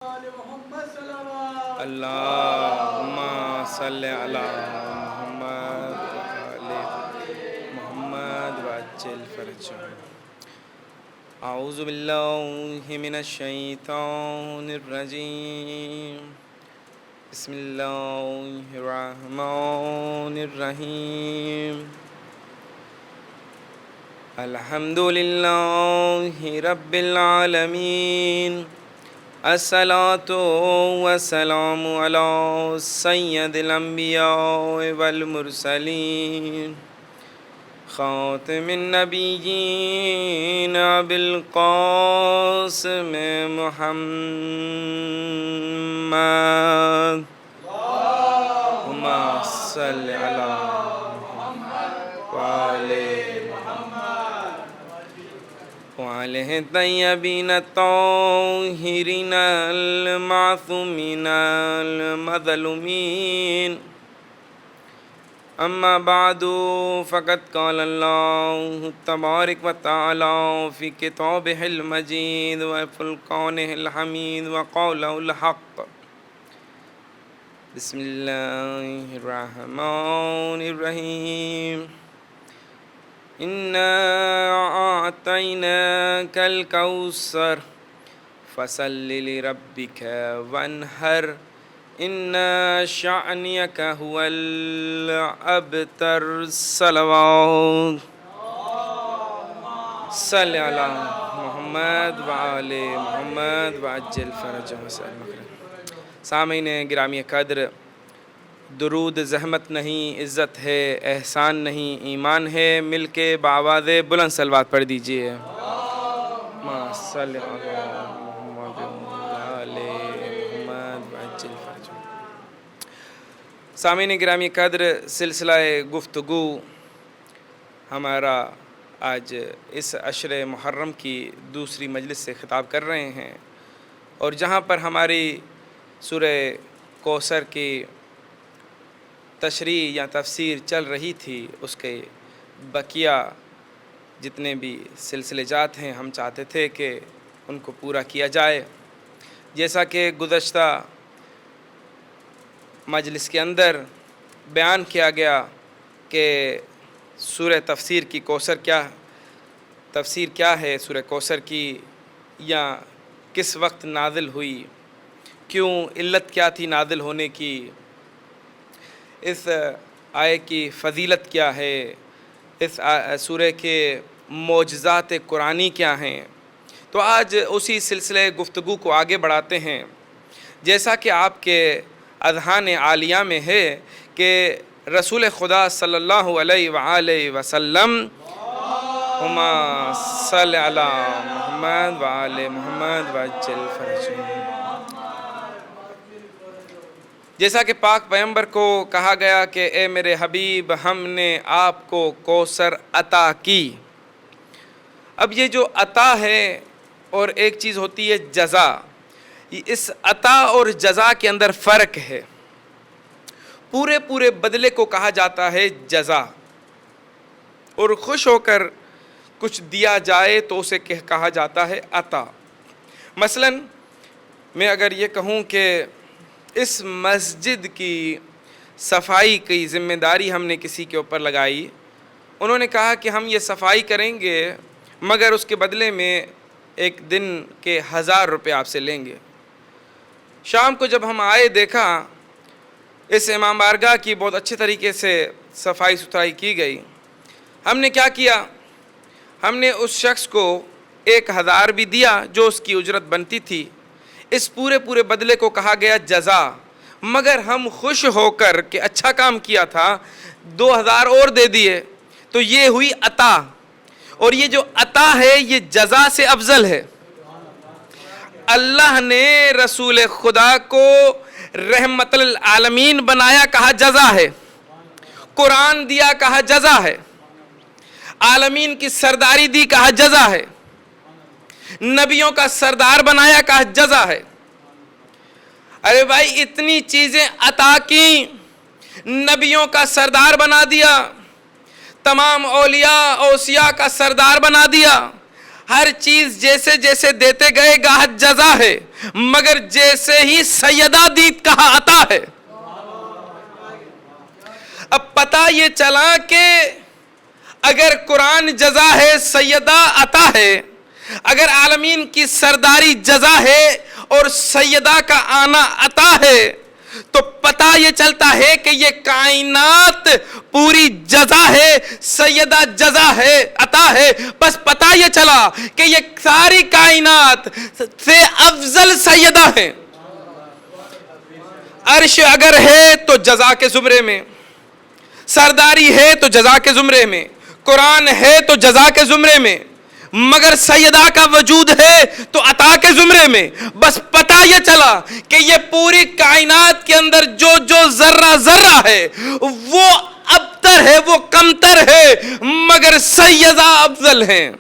اللہم صلی علی محمد وآل محمد وعجل فرجهم. اعوذ باللہ من الشیطان الرجیم. بسم اللہ الرحمن الرحیم. الحمد للہ رب العالمین. الصلاۃ والسلام علی سید الانبیاء والمرسلین. خاتم النبیین ابی القاسم محمد. اللہم صلی علی محمد وآل وآلہ الطیبین الطاہرین المعصومین المظلومین. اما بعد فقد قال اللہ تبارک و تعالی فی کتابہ المجید وفرقانہ الحمید وقولہ الحق. بسم اللہ الرحمن الرحیم. اِنَّا أَعْطَيْنَاكَ الْكَوْثَرَ فَصَلِّ لِرَبِّكَ وَانْحَرْ إِنَّ شَأْنِيَكَ هُوَ الْأَبْتَرُ. صلوات صلی علی محمد وآل محمد وعجل فرجهم وسلم. سامعین گرامی قدر، درود زحمت نہیں، عزت ہے، احسان نہیں، ایمان ہے. مل کے بآواز بلند صلوات پڑھ دیجئے. اللہم صلی علی محمد وآل محمد وعجل فرجهم. سامعین گرامی قدر، سلسلہ گفتگو ہمارا آج اس عشر محرم کی دوسری مجلس سے خطاب کر رہے ہیں، اور جہاں پر ہماری سورہ کوثر کی تشریح یا تفسیر چل رہی تھی، اس کے بقیہ جتنے بھی سلسلے جات ہیں ہم چاہتے تھے کہ ان کو پورا کیا جائے. جیسا کہ گزشتہ مجلس کے اندر بیان کیا گیا کہ سورہ تفسیر کی تفسیر کیا ہے سورہ کوثر کی، یا کس وقت نازل ہوئی، کیوں، علت کیا تھی نازل ہونے کی، اس آیے کی فضیلت کیا ہے، اس سورہ کے معجزات قرآنی کیا ہیں. تو آج اسی سلسلے گفتگو کو آگے بڑھاتے ہیں. جیسا کہ آپ کے اذہان عالیہ میں ہے کہ رسول خدا صلی اللہ علیہ وآلہ وسلم اللہم صلی علی محمد وآل محمد وعجل فرجهم. جیسا کہ پاک پیغمبر کو کہا گیا کہ اے میرے حبیب، ہم نے آپ کو کوثر عطا کی. اب یہ جو عطا ہے اور ایک چیز ہوتی ہے جزا، اس عطا اور جزا کے اندر فرق ہے. پورے بدلے کو کہا جاتا ہے جزا، اور خوش ہو کر کچھ دیا جائے تو اسے کہا جاتا ہے عطا. مثلا میں اگر یہ کہوں کہ اس مسجد کی صفائی کی ذمہ داری ہم نے کسی کے اوپر لگائی، انہوں نے کہا کہ ہم یہ صفائی کریں گے مگر اس کے بدلے میں ایک دن کے 1000 روپے آپ سے لیں گے. شام کو جب ہم آئے، دیکھا اس امام بارگاہ کی بہت اچھے طریقے سے صفائی ستھرائی کی گئی. ہم نے کیا کیا، ہم نے اس شخص کو 1000 بھی دیا جو اس کی اجرت بنتی تھی. اس پورے بدلے کو کہا گیا جزا، مگر ہم خوش ہو کر کہ اچھا کام کیا تھا 2000 اور دے دیے، تو یہ ہوئی عطا. اور یہ جو عطا ہے یہ جزا سے افضل ہے. اللہ نے رسول خدا کو رحمت للعالمین بنایا، کہا جزا ہے. قرآن دیا، کہا جزا ہے. عالمین کی سرداری دی، کہا جزا ہے. نبیوں کا سردار بنایا، کہا جزا ہے. ارے بھائی، اتنی چیزیں عطا کی، نبیوں کا سردار بنا دیا، تمام اولیاء اوصیاء کا سردار بنا دیا. ہر چیز جیسے جیسے دیتے گئے گاہت جزا ہے. مگر جیسے ہی سیدہ دید کہا عطا ہے۔ اب پتہ یہ چلا کہ اگر قرآن جزا ہے، سیدہ عطا ہے، اگر عالمین کی سرداری جزا ہے اور سیدہ کا آنا عطا ہے، تو پتہ یہ چلتا ہے کہ یہ کائنات پوری جزا ہے، سیدہ جزا ہے، عطا ہے۔ بس پتہ یہ چلا کہ یہ ساری کائنات سے افضل سیدہ ہے۔ عرش اگر ہے تو جزا کے زمرے میں، سرداری ہے تو جزا کے زمرے میں، قرآن ہے تو جزا کے زمرے میں، مگر سیدہ کا وجود ہے تو عطا کے زمرے میں۔ بس پتہ یہ چلا کہ یہ پوری کائنات کے اندر جو جو ذرہ ذرہ ہے وہ ابتر ہے، وہ کمتر ہے، مگر سیدہ افضل ہیں،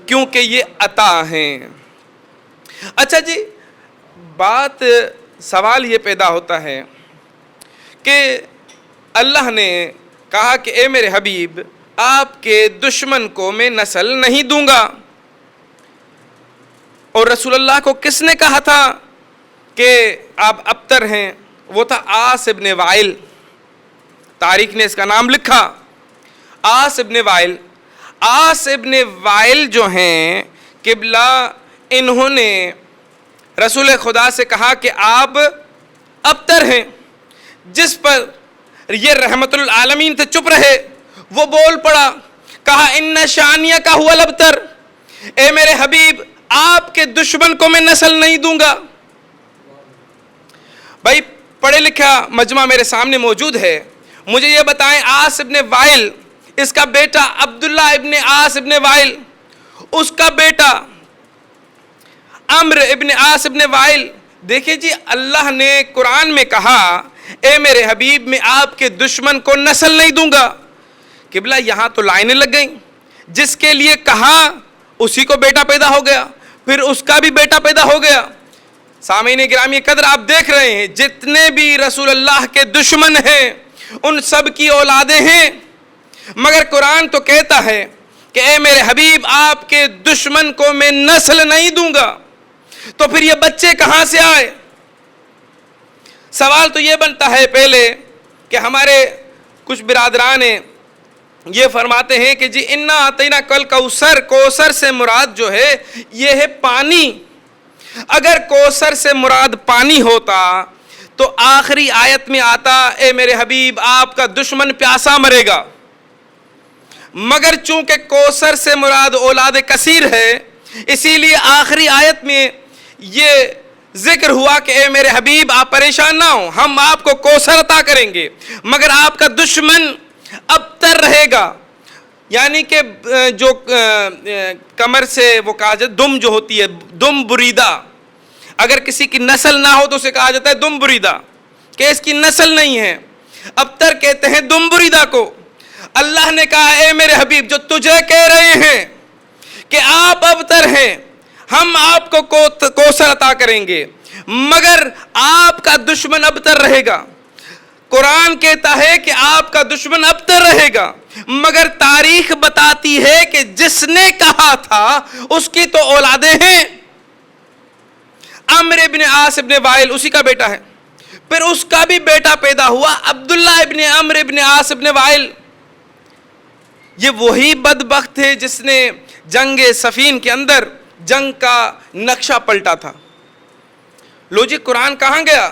کیونکہ یہ عطا ہیں۔ اچھا جی، سوال یہ پیدا ہوتا ہے کہ اللہ نے کہا کہ اے میرے حبیب، آپ کے دشمن کو میں نسل نہیں دوں گا، اور رسول اللہ کو کس نے کہا تھا کہ آپ ابتر ہیں؟ وہ تھا عاص ابن وائل۔ تاریخ نے اس کا نام لکھا، عاص ابن وائل۔ عاص ابن وائل جو ہیں قبلہ، انہوں نے رسول خدا سے کہا کہ آپ ابتر ہیں، جس پر یہ رحمت العالمین سے چپ رہے۔ وہ بول پڑا، کہا ان شانیہ کا ہوا الابتر، اے میرے حبیب آپ کے دشمن کو میں نسل نہیں دوں گا۔ بھائی پڑھے لکھا مجمع میرے سامنے موجود ہے، مجھے یہ بتائیں عاص ابن وائل، اس کا بیٹا عبداللہ ابن عاص ابن وائل، اس کا بیٹا عمرو ابن عاص ابن وائل۔ دیکھیں جی، اللہ نے قرآن میں کہا اے میرے حبیب میں آپ کے دشمن کو نسل نہیں دوں گا۔ قبلہ یہاں تو لائنیں لگ گئیں، جس کے لیے کہا اسی کو بیٹا پیدا ہو گیا، پھر اس کا بھی بیٹا پیدا ہو گیا۔ سامعین گرامی قدر، آپ دیکھ رہے ہیں جتنے بھی رسول اللہ کے دشمن ہیں ان سب کی اولادیں ہیں، مگر قرآن تو کہتا ہے کہ اے میرے حبیب آپ کے دشمن کو میں نسل نہیں دوں گا۔ تو پھر یہ بچے کہاں سے آئے؟ سوال تو یہ بنتا ہے پہلے کہ ہمارے کچھ برادران یہ فرماتے ہیں کہ جی انا اعطینا کل کوثر، کوثر سے مراد جو ہے یہ ہے پانی۔ اگر کوثر سے مراد پانی ہوتا تو آخری آیت میں آتا اے میرے حبیب آپ کا دشمن پیاسا مرے گا، مگر چونکہ کوثر سے مراد اولاد کثیر ہے، اسی لیے آخری آیت میں یہ ذکر ہوا کہ اے میرے حبیب آپ پریشان نہ ہوں، ہم آپ کو کوثر عطا کریں گے، مگر آپ کا دشمن ابتر رہے گا۔ یعنی کہ جو کمر سے وہ کہا جاتا ہے دم جو ہوتی ہے، دم بریدہ، اگر کسی کی نسل نہ ہو تو اسے کہا جاتا ہے دم بریدہ، کہ اس کی نسل نہیں ہے، ابتر کہتے ہیں دم بریدہ کو۔ اللہ نے کہا اے میرے حبیب جو تجھے کہہ رہے ہیں کہ آپ ابتر ہیں، ہم آپ کو کوثر عطا کریں گے، مگر آپ کا دشمن ابتر رہے گا۔ قرآن کہتا ہے کہ آپ کا دشمن ابتر رہے گا، مگر تاریخ بتاتی ہے کہ جس نے کہا تھا اس کی تو اولادیں ہیں۔ عمرو ابن عاص ابن وائل اسی کا بیٹا ہے، پھر اس کا بھی بیٹا پیدا ہوا عبداللہ ابن عمرو ابن عاص ابن وائل۔ یہ وہی بدبخت ہے جس نے جنگ صفین کے اندر جنگ کا نقشہ پلٹا تھا۔ لو جی، قرآن کہاں گیا؟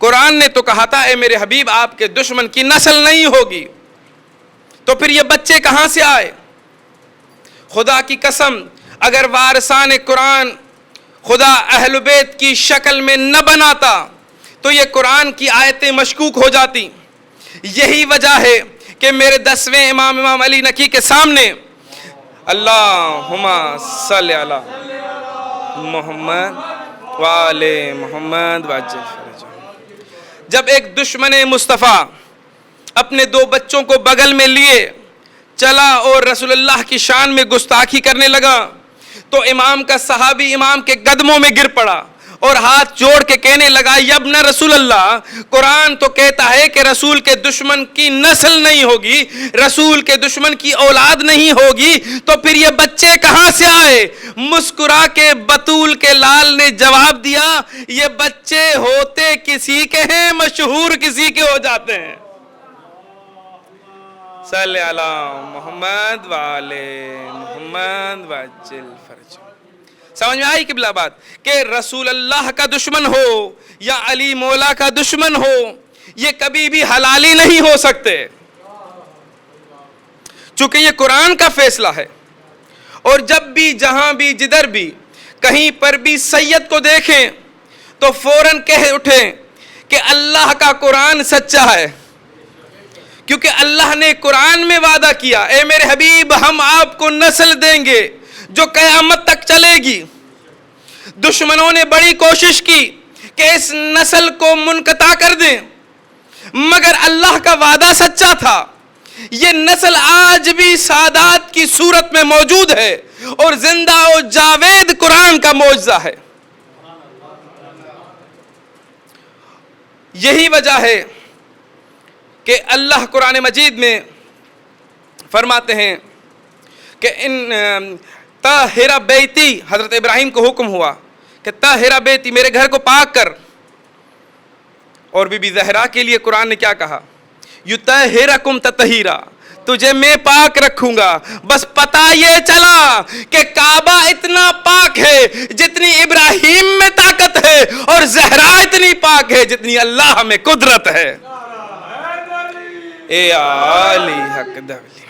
قرآن نے تو کہا تھا اے میرے حبیب آپ کے دشمن کی نسل نہیں ہوگی، تو پھر یہ بچے کہاں سے آئے؟ خدا کی قسم اگر وارثان قرآن خدا اہل بیت کی شکل میں نہ بناتا تو یہ قرآن کی آیتیں مشکوک ہو جاتی۔ یہی وجہ ہے کہ میرے 10ویں امام علی نقی کے سامنے اللہم صلی علی محمد وآل محمد وعجل فرجہ، جب ایک دشمن مصطفیٰ اپنے 2 بچوں کو بغل میں لیے چلا اور رسول اللہ کی شان میں گستاخی کرنے لگا تو امام کا صحابی امام کے قدموں میں گر پڑا اور ہاتھ جوڑ کے کہنے لگا یا ابن رسول اللہ، قرآن تو کہتا ہے کہ رسول کے دشمن کی نسل نہیں ہوگی، رسول کے دشمن کی اولاد نہیں ہوگی، تو پھر یہ بچے کہاں سے آئے؟ مسکرا کے بطول کے لال نے جواب دیا یہ بچے ہوتے کسی کے ہیں، مشہور کسی کے ہو جاتے ہیں۔ صلی علی محمد وعلی محمد وعجل فرج۔ سمجھ میں آئی قبلہ بات کہ رسول اللہ کا دشمن ہو یا علی مولا کا دشمن ہو، یہ کبھی بھی حلالی نہیں ہو سکتے، چونکہ یہ قرآن کا فیصلہ ہے۔ اور جب بھی جہاں بھی جدھر بھی کہیں پر بھی سید کو دیکھیں تو فوراً کہہ اٹھیں کہ اللہ کا قرآن سچا ہے، کیونکہ اللہ نے قرآن میں وعدہ کیا اے میرے حبیب ہم آپ کو نسل دیں گے جو قیامت تک چلے گی۔ دشمنوں نے بڑی کوشش کی کہ اس نسل کو منقطع کر دیں، مگر اللہ کا وعدہ سچا تھا۔ یہ نسل آج بھی سادات کی صورت میں موجود ہے اور زندہ و جاوید قرآن کا معجزہ ہے۔ یہی وجہ ہے کہ اللہ قرآن مجید میں فرماتے ہیں کہ طاہر بیتی، حضرت ابراہیم کو حکم ہوا کہ طاہر بیتی میرے گھر کو پاک کر، اور بی بی زہرا کے لیے قرآن نے کیا کہا؟ یطہرکم تطہیرا، تجھے میں پاک رکھوں گا۔ بس پتہ یہ چلا کہ کعبہ اتنا پاک ہے جتنی ابراہیم میں طاقت ہے، اور زہرا اتنی پاک ہے جتنی اللہ میں قدرت ہے۔ اے علی حق دولی۔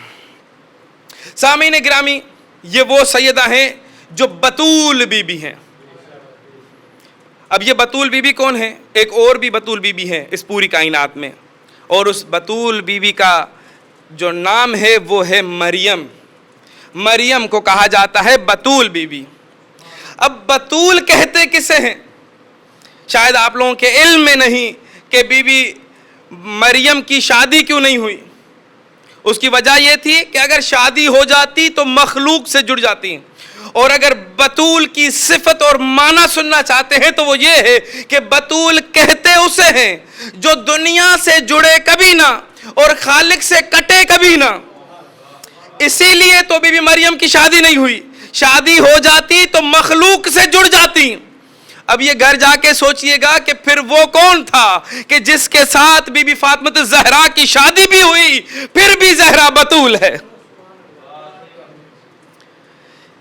سامعین گرامی، یہ وہ سیدہ ہیں جو بطول بی بی ہیں۔ اب یہ بطول بی بی کون ہے؟ ایک اور بھی بطول بی بی ہے اس پوری کائنات میں، اور اس بطول بی بی کا جو نام ہے وہ ہے مریم۔ مریم کو کہا جاتا ہے بطول بی بی۔ اب بطول کہتے کسے ہیں؟ شاید آپ لوگوں کے علم میں نہیں کہ بی بی مریم کی شادی کیوں نہیں ہوئی۔ اس کی وجہ یہ تھی کہ اگر شادی ہو جاتی تو مخلوق سے جڑ جاتی، اور اگر بطول کی صفت اور معنی سننا چاہتے ہیں تو وہ یہ ہے کہ بطول کہتے اسے ہیں جو دنیا سے جڑے کبھی نہ اور خالق سے کٹے کبھی نہ۔ اسی لیے تو بی بی مریم کی شادی نہیں ہوئی، شادی ہو جاتی تو مخلوق سے جڑ جاتی۔ اب یہ گھر جا کے سوچئے گا کہ پھر وہ کون تھا کہ جس کے ساتھ بی بی فاطمہ زہرا کی شادی بھی ہوئی، پھر بھی زہرا بطول ہے۔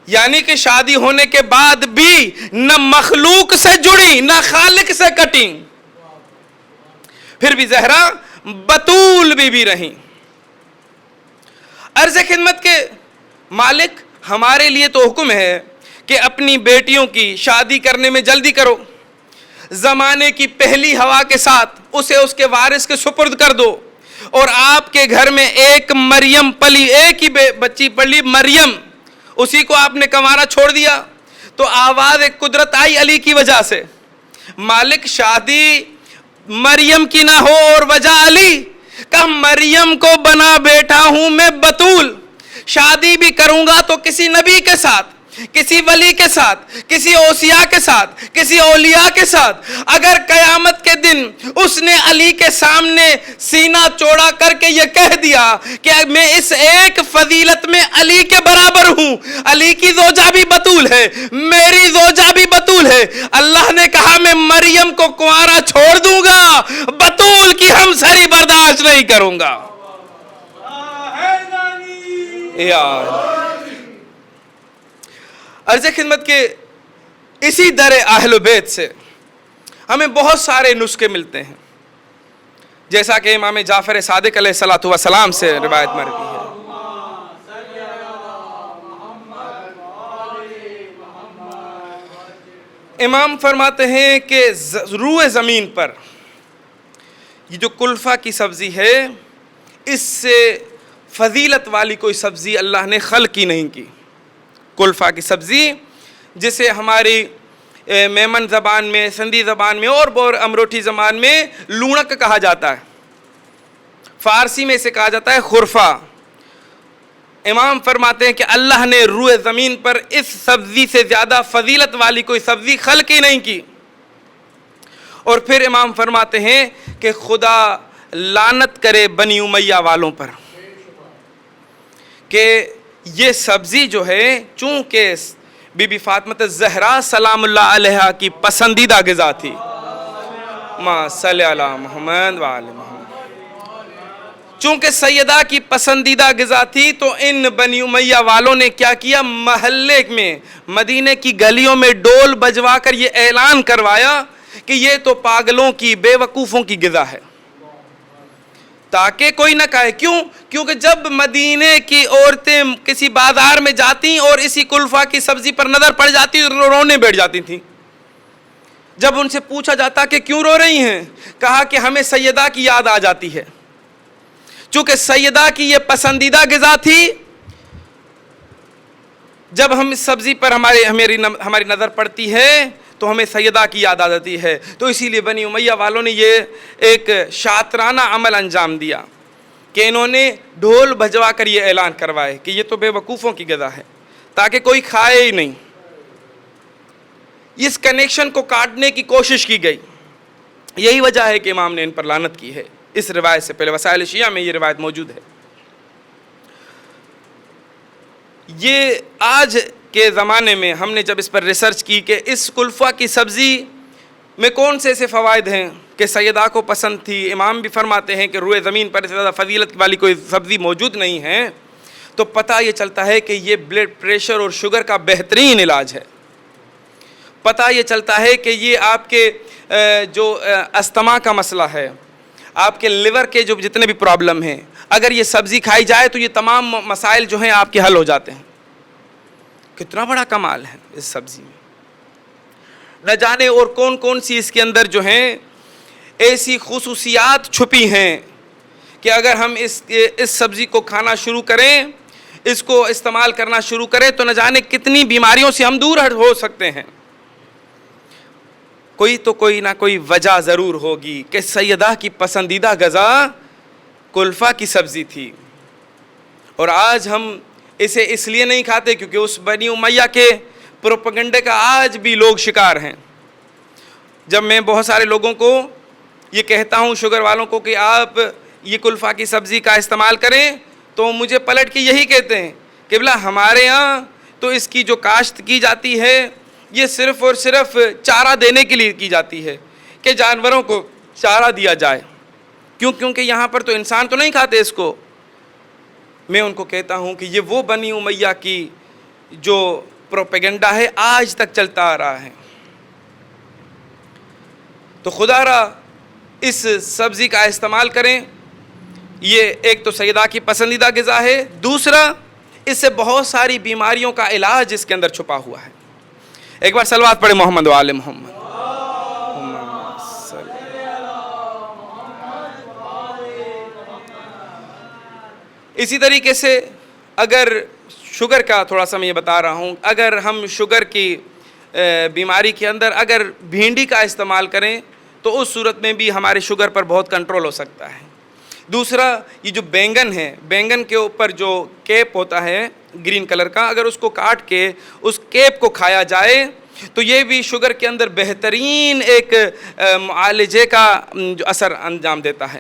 یعنی کہ شادی ہونے کے بعد بھی نہ مخلوق سے جڑی نہ خالق سے کٹی، پھر بھی زہرا بطول بی بی رہی۔ عرض خدمت کے مالک، ہمارے لیے تو حکم ہے کہ اپنی بیٹیوں کی شادی کرنے میں جلدی کرو، زمانے کی پہلی ہوا کے ساتھ اسے اس کے وارث کے سپرد کر دو۔ اور آپ کے گھر میں ایک مریم پلی، ایک ہی بچی پلی مریم، اسی کو آپ نے کنوارا چھوڑ دیا تو آواز ایک قدرت آئی علی کی وجہ سے، مالک شادی مریم کی نہ ہو اور وجہ علی، کہ مریم کو بنا بیٹھا ہوں میں بطول، شادی بھی کروں گا تو کسی نبی کے ساتھ، کسی ولی کے ساتھ، کسی اوصیاء کے ساتھ، کسی اولیاء کے ساتھ۔ اگر قیامت کے دن اس نے علی کے سامنے سینہ چوڑا کر کے یہ کہہ دیا کہ میں اس ایک فضیلت میں علی کے برابر ہوں، علی کی زوجہ بھی بطول ہے، میری زوجہ بھی بطول ہے، اللہ نے کہا میں مریم کو کنوارا چھوڑ دوں گا، بطول کی ہمسری برداشت نہیں کروں گا۔ عرض خدمت کے اسی در اہل بیت سے ہمیں بہت سارے نسخے ملتے ہیں، جیسا کہ امام جعفر صادق علیہ السلام سے روایت مروی ہے۔ امام فرماتے ہیں کہ روئے زمین پر یہ جو کلفہ کی سبزی ہے، اس سے فضیلت والی کوئی سبزی اللہ نے خلق ہی نہیں کی۔ کلفہ کی سبزی جسے ہماری میمن زبان میں، سندھی زبان میں اور امروٹھی زبان میں لونک کہا جاتا ہے، فارسی میں اسے کہا جاتا ہے خرفہ۔ امام فرماتے ہیں کہ اللہ نے روئے زمین پر اس سبزی سے زیادہ فضیلت والی کوئی سبزی خلق ہی نہیں کی۔ اور پھر امام فرماتے ہیں کہ خدا لعنت کرے بنی امیہ والوں پر کہ یہ سبزی جو ہے چونکہ بی بی فاطمہ زہرا سلام اللہ علیہا کی پسندیدہ غذا تھی، ما صلی علی محمد وآل محمد، چونکہ سیدہ کی پسندیدہ غذا تھی تو ان بنی امیہ والوں نے کیا کیا، محلے میں مدینے کی گلیوں میں ڈول بجوا کر یہ اعلان کروایا کہ یہ تو پاگلوں کی بے وقوفوں کی غذا ہے، تاکہ کوئی نہ کہے۔ کیوں؟ کیونکہ جب مدینے کی عورتیں کسی بازار میں جاتی اور اسی کلفہ کی سبزی پر نظر پڑ جاتی رونے بیٹھ جاتی تھیں۔ جب ان سے پوچھا جاتا کہ کیوں رو رہی ہیں، کہا کہ ہمیں سیدہ کی یاد آ جاتی ہے، چونکہ سیدہ کی یہ پسندیدہ غذا تھی، جب ہم اس سبزی پر ہماری نظر پڑتی ہے تو ہمیں سیدہ کی یاد آ جاتی ہے۔ تو اسی لیے بنی امیہ والوں نے یہ ایک شاطرانہ عمل انجام دیا کہ انہوں نے ڈھول بجوا کر یہ اعلان کروائے کہ یہ تو بے وقوفوں کی غذا ہے، تاکہ کوئی کھائے ہی نہیں۔ اس کنیکشن کو کاٹنے کی کوشش کی گئی، یہی وجہ ہے کہ امام نے ان پر لعنت کی ہے۔ اس روایت سے پہلے وسائل شیعہ میں یہ روایت موجود ہے۔ یہ آج کے زمانے میں ہم نے جب اس پر ریسرچ کی کہ اس کلفہ کی سبزی میں کون سے ایسے فوائد ہیں کہ سیدہ کو پسند تھی، امام بھی فرماتے ہیں کہ روئے زمین پر زیادہ فضیلت والی کوئی سبزی موجود نہیں ہے، تو پتہ یہ چلتا ہے کہ یہ بلڈ پریشر اور شوگر کا بہترین علاج ہے۔ پتہ یہ چلتا ہے کہ یہ آپ کے جو استما کا مسئلہ ہے، آپ کے لیور کے جو جتنے بھی پرابلم ہیں، اگر یہ سبزی کھائی جائے تو یہ تمام مسائل جو ہیں آپ کے حل ہو جاتے ہیں۔ کتنا بڑا کمال ہے اس سبزی میں، نہ جانے اور کون کون سی اس کے اندر جو ہیں ایسی خصوصیات چھپی ہیں کہ اگر ہم اس سبزی کو کھانا شروع کریں، اس کو استعمال کرنا شروع کریں تو نہ جانے کتنی بیماریوں سے ہم دور ہو سکتے ہیں۔ کوئی نہ کوئی وجہ ضرور ہوگی کہ سیدہ کی پسندیدہ غذا کلفہ کی سبزی تھی، اور آج ہم اسے اس لیے نہیں کھاتے کیونکہ اس بنی امیہ کے پروپیگنڈے کا آج بھی لوگ شکار ہیں۔ جب میں بہت سارے لوگوں کو یہ کہتا ہوں، شوگر والوں کو، کہ آپ یہ کلفہ کی سبزی کا استعمال کریں، تو مجھے پلٹ کے یہی کہتے ہیں کہ بلا ہمارے ہاں تو اس کی جو کاشت کی جاتی ہے یہ صرف اور صرف چارہ دینے کے لیے کی جاتی ہے کہ جانوروں کو چارہ دیا جائے۔ کیونکہ یہاں پر تو انسان تو نہیں کھاتے اس کو۔ میں ان کو کہتا ہوں کہ یہ وہ بنی امیہ کی جو پروپیگنڈا ہے آج تک چلتا آ رہا ہے۔ تو خدا را اس سبزی کا استعمال کریں۔ یہ ایک تو سیدہ کی پسندیدہ غذا ہے، دوسرا اس سے بہت ساری بیماریوں کا علاج اس کے اندر چھپا ہوا ہے۔ ایک بار صلوات پڑھیں محمد و آل محمد۔ اسی طریقے سے اگر شوگر کا تھوڑا سا میں یہ بتا رہا ہوں، اگر ہم شوگر کی بیماری کے اندر اگر بھینڈی کا استعمال کریں تو اس صورت میں بھی ہمارے شوگر پر بہت کنٹرول ہو سکتا ہے۔ دوسرا یہ جو بینگن ہے، بینگن کے اوپر جو کیپ ہوتا ہے گرین کلر کا، اگر اس کو کاٹ کے اس کیپ کو کھایا جائے تو یہ بھی شوگر کے اندر بہترین ایک معالجے کا جو اثر انجام دیتا ہے۔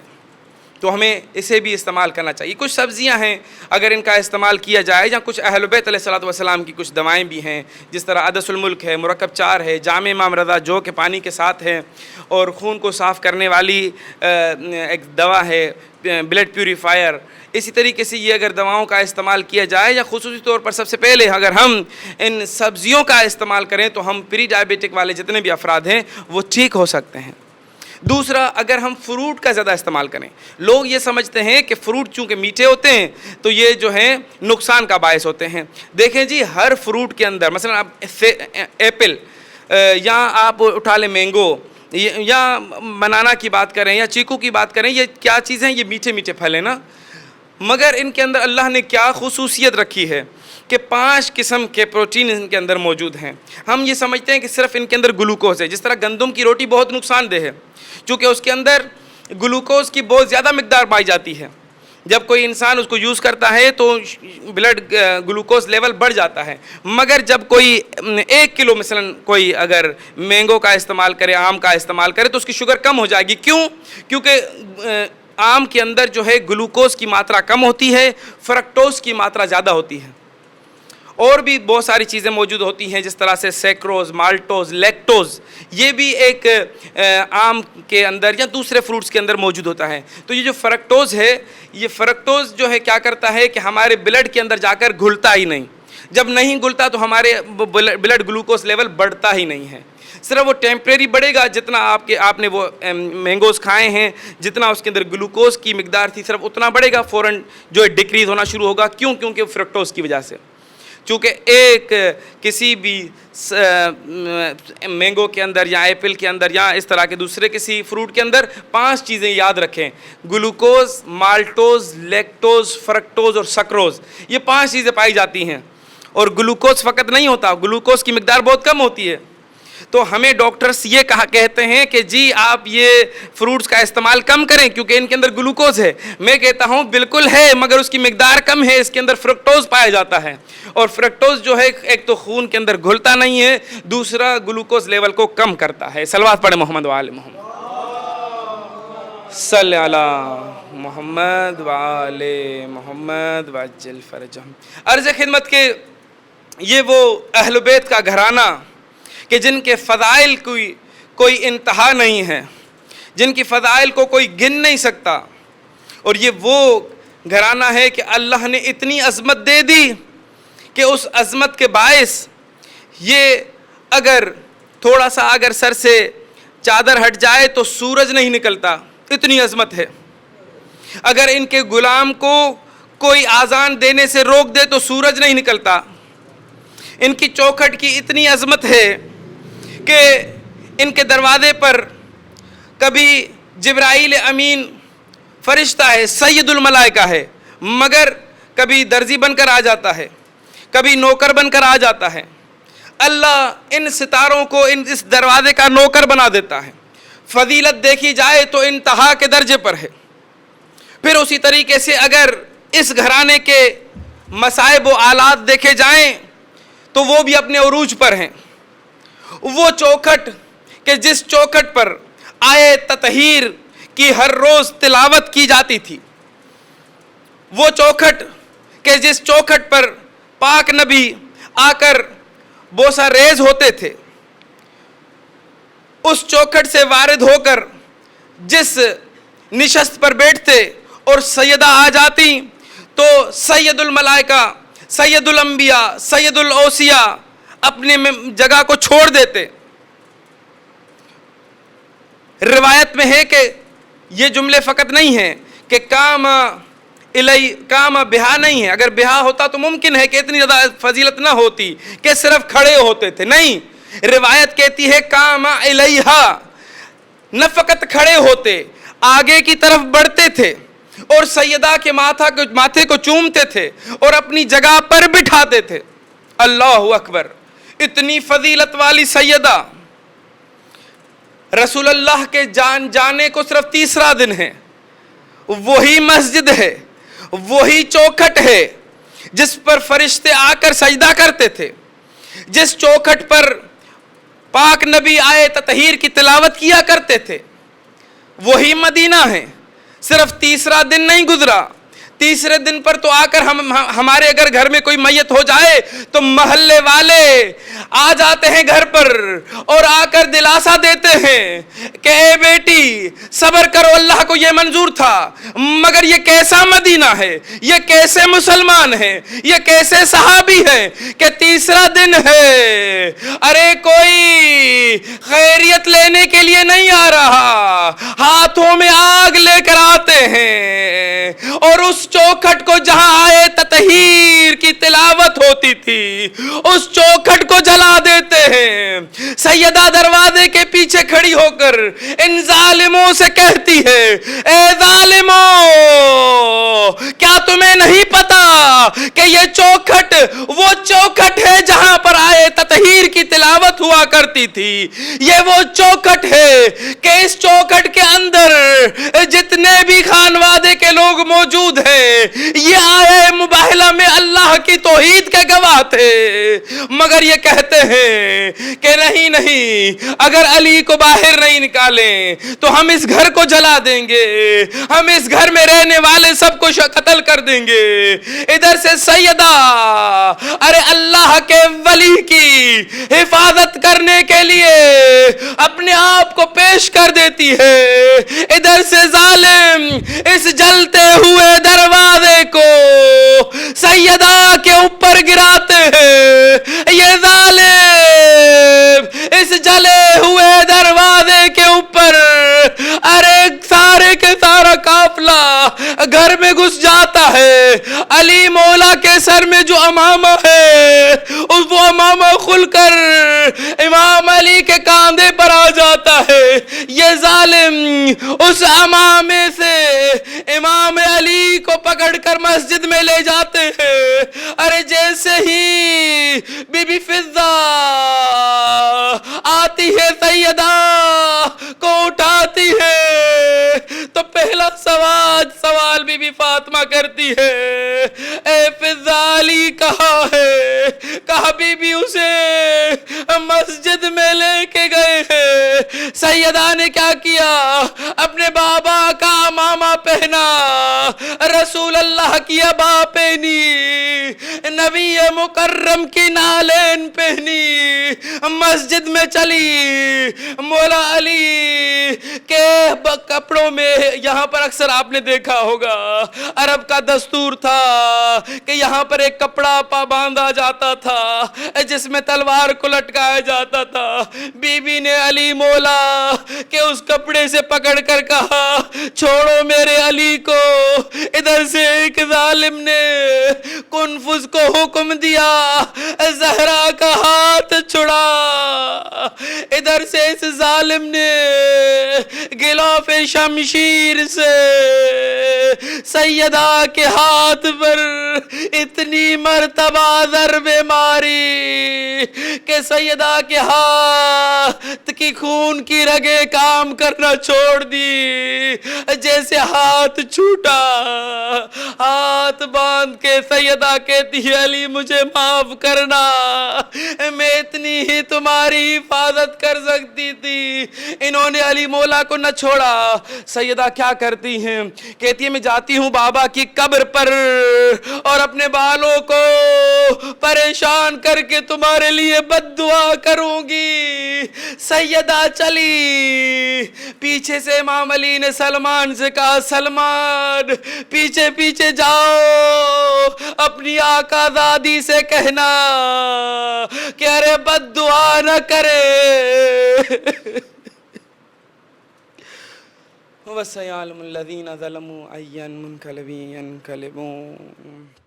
تو ہمیں اسے بھی استعمال کرنا چاہیے۔ کچھ سبزیاں ہیں اگر ان کا استعمال کیا جائے، یا کچھ اہل بیت علیہ الصلوۃ والسلام کی کچھ دوائیں بھی ہیں، جس طرح عدس الملک ہے، مرکب 4 ہے، جامع امام رضا جو کہ پانی کے ساتھ ہے، اور خون کو صاف کرنے والی ایک دوا ہے بلڈ پیوریفائر۔ اسی طریقے سے یہ اگر دواؤں کا استعمال کیا جائے، یا خصوصی طور پر سب سے پہلے اگر ہم ان سبزیوں کا استعمال کریں تو ہم پری ڈائبیٹک والے جتنے بھی افراد ہیں وہ ٹھیک ہو سکتے ہیں۔ دوسرا، اگر ہم فروٹ کا زیادہ استعمال کریں، لوگ یہ سمجھتے ہیں کہ فروٹ چونکہ میٹھے ہوتے ہیں تو یہ جو ہیں نقصان کا باعث ہوتے ہیں۔ دیکھیں جی، ہر فروٹ کے اندر مثلا آپ ایپل یا آپ اٹھا لیں مینگو یا بنانا کی بات کریں یا چیکو کی بات کریں، یہ کیا چیزیں ہیں؟ یہ میٹھے میٹھے پھل ہیں نا، مگر ان کے اندر اللہ نے کیا خصوصیت رکھی ہے کہ 5 قسم کے پروٹین ان کے اندر موجود ہیں۔ ہم یہ سمجھتے ہیں کہ صرف ان کے اندر گلوکوز ہے، جس طرح گندم کی روٹی بہت نقصان دہ ہے چونکہ اس کے اندر گلوکوز کی بہت زیادہ مقدار پائی جاتی ہے، جب کوئی انسان اس کو یوز کرتا ہے تو بلڈ گلوکوز لیول بڑھ جاتا ہے، مگر جب کوئی 1 کلو مثلا کوئی اگر مینگو کا استعمال کرے، آم کا استعمال کرے تو اس کی شوگر کم ہو جائے گی. کیوں؟ کیونکہ آم کے اندر جو ہے گلوکوز کی ماترا کم ہوتی ہے، فرکٹوز کی ماترا زیادہ ہوتی ہے. اور بھی بہت ساری چیزیں موجود ہوتی ہیں جس طرح سے سیکروز، مالٹوز، لیکٹوز، یہ بھی ایک آم کے اندر یا دوسرے فروٹس کے اندر موجود ہوتا ہے. تو یہ جو فرکٹوز ہے، یہ فرکٹوز جو ہے کیا کرتا ہے کہ ہمارے بلڈ کے اندر جا کر گھلتا ہی نہیں. جب نہیں گھلتا تو ہمارے بلڈ گلوکوز لیول بڑھتا ہی نہیں ہے، صرف وہ ٹیمپریری بڑھے گا. جتنا آپ نے وہ مینگوز کھائے ہیں، جتنا اس کے اندر گلوکوز کی مقدار تھی صرف اتنا بڑھے گا، فوراً جو ہے ڈیکریز ہونا شروع ہوگا. کیوں؟ کیونکہ فرکٹوز کی وجہ سے. چونکہ کسی بھی مینگو کے اندر یا ایپل کے اندر یا اس طرح کے دوسرے کسی فروٹ کے اندر 5 چیزیں یاد رکھیں: گلوکوز، مالٹوز، لیکٹوز، فرکٹوز اور سکروز. یہ 5 چیزیں پائی جاتی ہیں. اور گلوکوز فقط نہیں ہوتا، گلوکوز کی مقدار بہت کم ہوتی ہے. تو ہمیں ڈاکٹرز یہ کہتے ہیں کہ جی آپ یہ فروٹس کا استعمال کم کریں کیونکہ ان کے اندر گلوکوز ہے. میں کہتا ہوں بالکل ہے، مگر اس کی مقدار کم ہے. اس کے اندر فرکٹوز پایا جاتا ہے، اور فرکٹوز جو ہے ایک تو خون کے اندر گھلتا نہیں ہے، دوسرا گلوکوز لیول کو کم کرتا ہے. صلوات پڑھیں محمد وآل محمد. صلی علی محمد وآل محمد وعجل فرجہم. عرض خدمت کے یہ وہ اہل بیت کا گھرانہ کہ جن کے فضائل کوئی انتہا نہیں ہے، جن کی فضائل کو کوئی گن نہیں سکتا. اور یہ وہ گھرانہ ہے کہ اللہ نے اتنی عظمت دے دی کہ اس عظمت کے باعث یہ اگر تھوڑا سا اگر سر سے چادر ہٹ جائے تو سورج نہیں نکلتا، اتنی عظمت ہے. اگر ان کے غلام کو کوئی آذان دینے سے روک دے تو سورج نہیں نکلتا. ان کی چوکھٹ کی اتنی عظمت ہے کہ ان کے دروازے پر کبھی جبرائیل امین فرشتہ ہے، سید الملائکہ ہے، مگر کبھی درزی بن کر آ جاتا ہے، کبھی نوکر بن کر آ جاتا ہے. اللہ ان ستاروں کو اس دروازے کا نوکر بنا دیتا ہے. فضیلت دیکھی جائے تو انتہا کے درجے پر ہے. پھر اسی طریقے سے اگر اس گھرانے کے مصائب و آلات دیکھے جائیں تو وہ بھی اپنے عروج پر ہیں. وہ چوکھٹ کہ جس چوکھٹ پر آیے تطہیر کی ہر روز تلاوت کی جاتی تھی، وہ چوکھٹ کہ جس چوکھٹ پر پاک نبی آ کر بوسہ ریز ہوتے تھے، اس چوکھٹ سے وارد ہو کر جس نشست پر بیٹھتے اور سیدہ آ جاتی تو سید الملائکہ، سید الانبیاء، سید الاوصیاء اپنے جگہ کو چھوڑ دیتے. روایت میں ہے کہ یہ جملے فقط نہیں ہیں کہ کام بہا نہیں ہے. اگر بہا ہوتا تو ممکن ہے کہ اتنی زیادہ فضیلت نہ ہوتی کہ صرف کھڑے ہوتے تھے. نہیں، روایت کہتی ہے کام الیہا، نہ فقط کھڑے ہوتے، آگے کی طرف بڑھتے تھے اور سیدہ کے ماتھے کو چومتے تھے اور اپنی جگہ پر بٹھاتے تھے. اللہ اکبر! اتنی فضیلت والی سیدہ رسول اللہ کے جانے کو صرف 3را دن ہے. وہی مسجد ہے، وہی چوکھٹ ہے جس پر فرشتے آ کر سجدہ کرتے تھے، جس چوکھٹ پر پاک نبی آئے تطہیر کی تلاوت کیا کرتے تھے. وہی مدینہ ہے. صرف 3را دن نہیں گزرا، 3رے دن پر تو آ کر ہمارے اگر گھر میں کوئی میت ہو جائے تو محلے والے آ جاتے ہیں گھر پر اور آ کر دلاسا دیتے ہیں کہ اے بیٹی صبر کرو، اللہ کو یہ منظور تھا. مگر یہ کیسا مدینہ ہے، یہ کیسے مسلمان ہیں، یہ کیسے صحابی ہیں کہ 3را دن ہے، ارے کوئی خیریت لینے کے لیے نہیں آ رہا، ہاتھوں میں آگ لے کر آتے ہیں اور اس چوکھٹ کو جہاں آئے تطہیر کی تلاوت ہوتی تھی اس چوکھٹ کو جلا دیتے ہیں. سیدہ دروازے کے پیچھے کھڑی ہو کر ان ظالموں سے کہتی ہے، اے ظالموں، کیا تمہیں نہیں پتا کہ یہ چوکھٹ وہ چوکھٹ ہے جہاں پر آئے تطہیر کی تلاوت ہوا کرتی تھی. یہ وہ چوکھٹ ہے کہ اس چوکھٹ کے اندر جتنے بھی خانوادے کے لوگ موجود ہیں یہ آئے مباہلہ میں اللہ کی توحید کے گواہ تھے، مگر یہ کہتے ہیں کہ نہیں نہیں، اگر علی کو باہر نہیں نکالیں تو ہم اس گھر کو جلا دیں گے، ہم اس گھر میں رہنے والے سب کو قتل کر دیں گے۔ ادھر سے سیدہ ارے اللہ کے ولی کی حفاظت کرنے کے لیے اپنے آپ کو پیش کر دیتی ہے، ادھر سے ظالم اس جلتے ہوئے دروازے کو سیدہ کے اوپر گراتے ہیں۔ یہ ظالم اس جلے ہوئے دروازے کے اوپر ارے سارے کے سارا قافلہ گھر میں گھس جاتا ہے۔ علی مولا کے سر میں جو امامہ ہے اس وہ امامہ کھل کر امام علی کے کاندھے پر آ جاتا ہے۔ یہ ظالم اس امامے سے امام علی کو پکڑ کر مسجد میں لے جاتے ہیں۔ ارے جیسے ہی بی بی فضہ آتی ہے سیدہ کو اٹھاتی ہے تو پہلا سوال بی بی فاطمہ کرتی ہے، اے فضہ علی کہاں ہے؟ کہا بی بی اسے مسجد میں لے کے گئے ہیں۔ سیدہ نے کیا کیا؟ اپنے بابا کا امامہ پہنا، رسول اللہ کی عبا پہنی، نبی مکرم کی نالین پہنی، مسجد میں چلی۔ مولا علی کے کپڑوں میں یہاں پر اکثر آپ نے دیکھا ہوگا عرب کا دستور تھا کہ یہاں پر ایک کپڑا باندھا جاتا تھا جس میں تلوار کو لٹکایا جاتا تھا۔ بی بی نے علی مولا کہ اس کپڑے سے پکڑ کر کہا چھوڑو میرے علی کو۔ ادھر سے ایک ظالم نے کنفذ کو حکم دیا زہرا کا ہاتھ چھڑا۔ ادھر سے اس ظالم نے غلاف شمشیر سے سیدہ کے ہاتھ پر اتنی مرتبہ ضربے ماری کہ سیدہ کے ہاتھ کی خون کی رگیں کام کرنا چھوڑ دی۔ جیسے ہاتھ چھوٹا، ہاتھ باندھ کے سیدہ کہتی ہے علی مجھے معاف کرنا، میں اتنی ہی تمہاری حفاظت کر سکتی تھی۔ انہوں نے علی مولا کو نہ چھوڑا۔ سیدہ کیا کرتی ہیں؟ کہتی ہے میں جاتی ہوں بابا کی قبر پر اور اپنے بالوں کو پریشان کر کے تمہارے لیے بد دعا کروں گی۔ سیدہ چلی، پیچھے سے امام علی نے سلمان سے کہا سلمان پیچھے پیچھے جاؤ، اپنی آقا زادی سے کہنا کہ ارے بد دعا نہ کرے۔ وَسَيَعْلَمُ الَّذِينَ ظَلَمُوا أَيَّ مُنْقَلَبٍ يَنْقَلِبُونَ۔